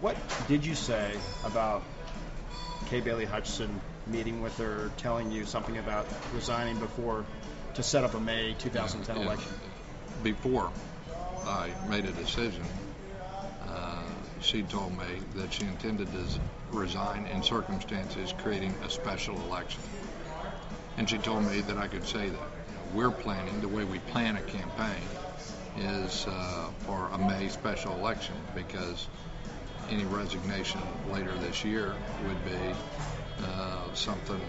What did you say about Kay Bailey Hutchison meeting with her, telling you something about resigning before to set up a May 2010 election? Before I made a decision, she told me that she intended to resign in circumstances creating a special election. And she told me that I could say that. We're planning, the way we plan a campaign is for a May special election, because any resignation later this year would be something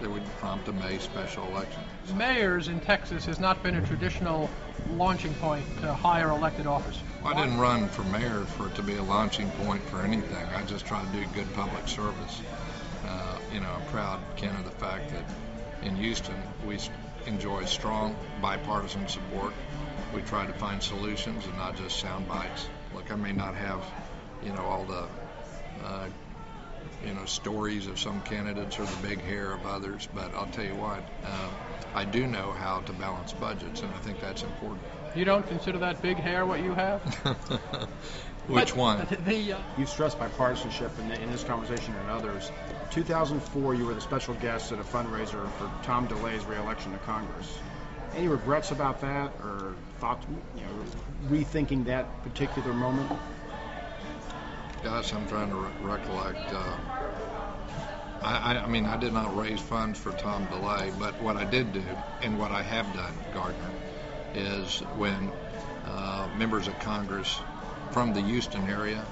that would prompt a May special election. Mayors in Texas has not been a traditional launching point to higher elected officers. Well, I didn't run for mayor for it to be a launching point for anything. I just try to do good public service. I'm proud, Ken, of the fact that in Houston we enjoy strong bipartisan support. We try to find solutions and not just sound bites. Look, I may not have, all the stories of some candidates or the big hair of others, but I'll tell you what, I do know how to balance budgets, and I think that's important. You don't consider that big hair what you have? Which one? You've stressed bipartisanship in this conversation and others. 2004, you were the special guest at a fundraiser for Tom DeLay's re-election to Congress. Any regrets about that, or thoughts, rethinking that particular moment? Gosh, I'm trying to recollect. I did not raise funds for Tom DeLay, but what I did do, and what I have done, Gardner, is when members of Congress from the Houston area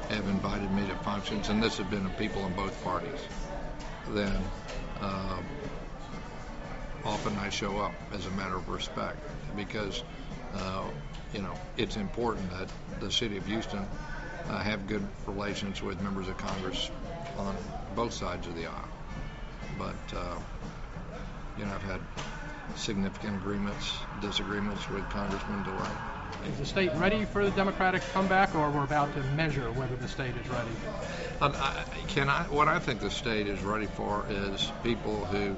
have invited me to functions, and this has been of people in both parties, then often I show up as a matter of respect, because it's important that the city of Houston have good relations with members of Congress on both sides of the aisle. But I've had significant disagreements with Congressman DeLay. Is the state ready for the Democratic comeback, or we're about to measure whether the state is ready? What I think the state is ready for is people who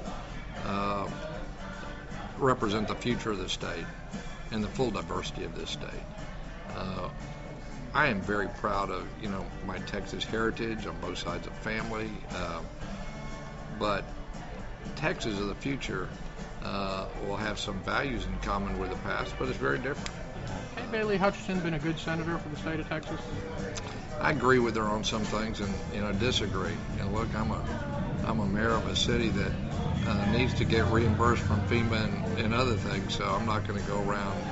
represent the future of the state and the full diversity of this state. I am very proud of my Texas heritage on both sides of family, but Texas of the future will have some values in common with the past, but it's very different. Kay Bailey Hutchison been a good senator for the state of Texas? I agree with her on some things, and disagree. Look, I'm a mayor of a city that needs to get reimbursed from FEMA and other things, so I'm not going to go around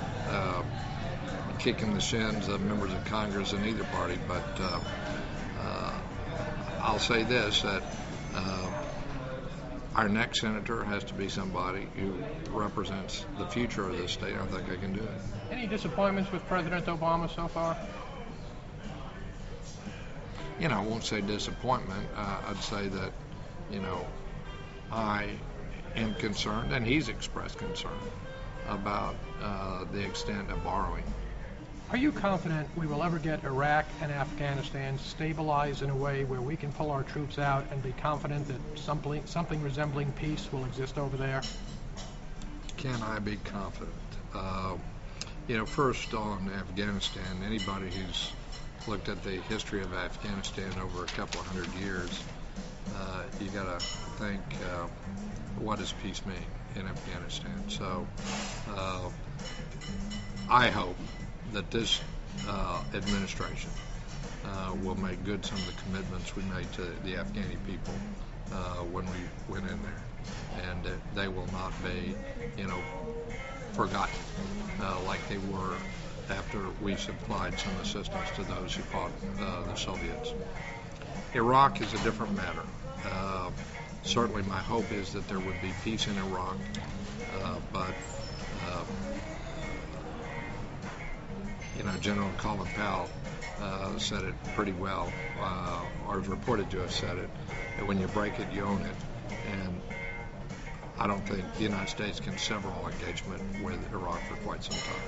kicking the shins of members of Congress in either party. But I'll say this, that our next senator has to be somebody who represents the future of this state. I think I can do it. Any disappointments with President Obama so far? I won't say disappointment. I'd say that, I am concerned, and he's expressed concern about the extent of borrowing. Are you confident we will ever get Iraq and Afghanistan stabilized in a way where we can pull our troops out and be confident that something resembling peace will exist over there? Can I be confident? First on Afghanistan, anybody who's looked at the history of Afghanistan over a couple of hundred years, you got to think, what does peace mean in Afghanistan? So I hope that this administration will make good some of the commitments we made to the Afghani people when we went in there, and that they will not be, forgotten like they were after we supplied some assistance to those who fought the Soviets. Iraq is a different matter. Certainly my hope is that there would be peace in Iraq, but General Colin Powell said it pretty well, or is reported to have said it, that when you break it, you own it. And I don't think the United States can sever all engagement with Iraq for quite some time.